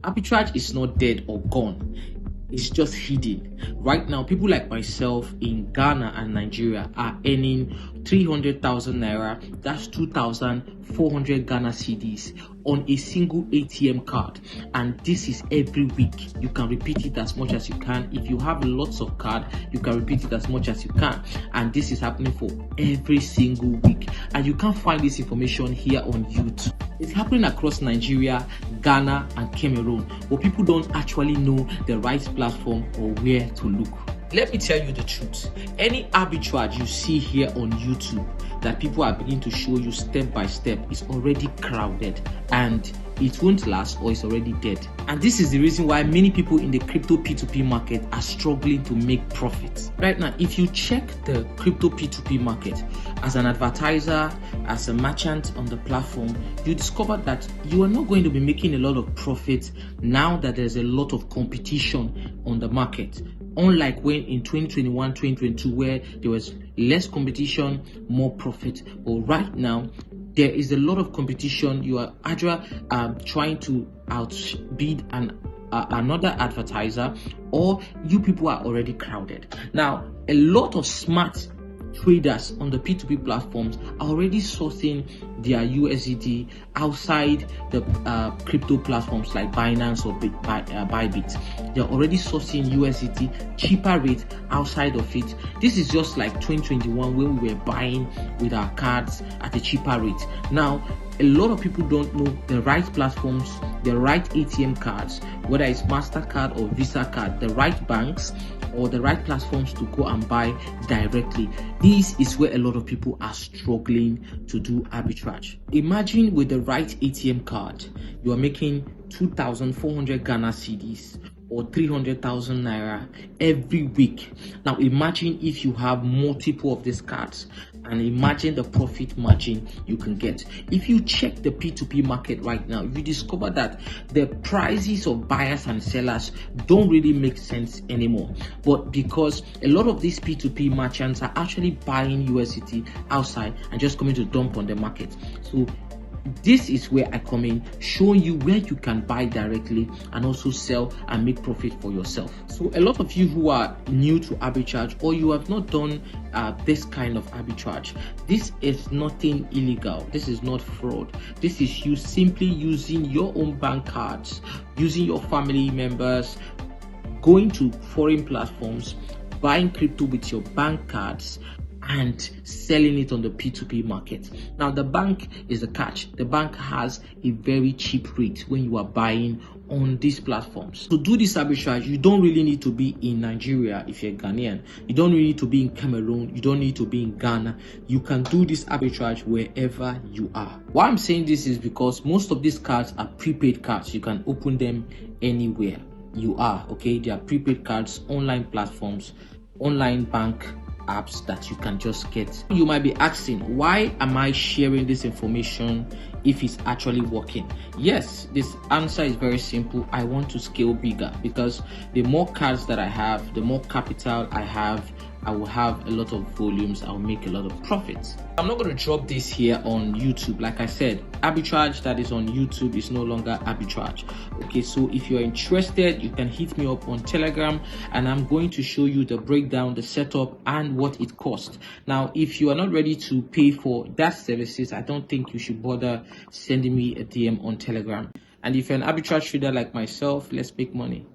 Arbitrage is not dead or gone. It's just hidden. Right now, people like myself in Ghana and Nigeria are earning 300,000 naira, that's 2,400 Ghana cedis on a single ATM card. And this is every week. You can repeat it as much as you can. If you have lots of card, you can repeat it as much as you can. And this is happening for every single week. And you can't find this information here on YouTube. It's happening across Nigeria, Ghana, and Cameroon, but people don't actually know the right platform or where to look. Let me tell you the truth. Any arbitrage you see here on YouTube that people are beginning to show you step by step is already crowded and it won't last, or it's already dead. And this is the reason why many people in the crypto P2P market are struggling to make profits. Right now, if you check the crypto P2P market as an advertiser, as a merchant on the platform, you discover that you are not going to be making a lot of profits now that there's a lot of competition on the market. Unlike when in 2021, 2022, where there was less competition, more profit. But right now, there is a lot of competition. You are either trying to outbid another advertiser, or you people are already crowded. Now, a lot of smart traders on the P2P platforms are already sourcing their USDT outside the crypto platforms like Binance or Bybit. They're already sourcing USDT cheaper rate outside of it. This is just like 2021 when we were buying with our cards at a cheaper rate. Now, a lot of people don't know the right platforms, the right ATM cards, whether it's MasterCard or Visa card, the right banks or the right platforms to go and buy directly. This is where a lot of people are struggling to do arbitrage. Imagine with the right ATM card, you are making 2,400 Ghana cedis or 300,000 naira every week. Now imagine if you have multiple of these cards, and imagine the profit margin you can get. If you check the P2P market right now, you discover that the prices of buyers and sellers don't really make sense anymore. But because a lot of these P2P merchants are actually buying USDT outside and just coming to dump on the market. So this is where I come in, showing you where you can buy directly and also sell and make profit for yourself. So a lot of you who are new to arbitrage, or you have not done this kind of arbitrage, this is nothing illegal. This is not fraud. This is you simply using your own bank cards, using your family members, going to foreign platforms, buying crypto with your bank cards, and selling it on the P2P market. Now, the bank is the catch. The bank has a very cheap rate when you are buying on these platforms. To do this arbitrage, you don't really need to be in Nigeria if you're Ghanaian. You don't really need to be in Cameroon. You don't need to be in Ghana. You can do this arbitrage wherever you are. Why I'm saying this is because most of these cards are prepaid cards. You can open them anywhere you are, okay? They are prepaid cards, online platforms, online bank apps that you can just get. You might be asking, why am I sharing this information if it's actually working? Yes, this answer is very simple. I want to scale bigger, because the more cards that I have, the more capital I have, I will have a lot of volumes, I'll make a lot of profits. I'm not going to drop this here on YouTube. Like I said, arbitrage that is on YouTube is no longer arbitrage. Okay, so if you're interested, you can hit me up on Telegram, and I'm going to show you the breakdown, the setup, and what it costs. Now, if you are not ready to pay for that services, I don't think you should bother sending me a DM on Telegram. And if you're an arbitrage trader like myself, let's make money.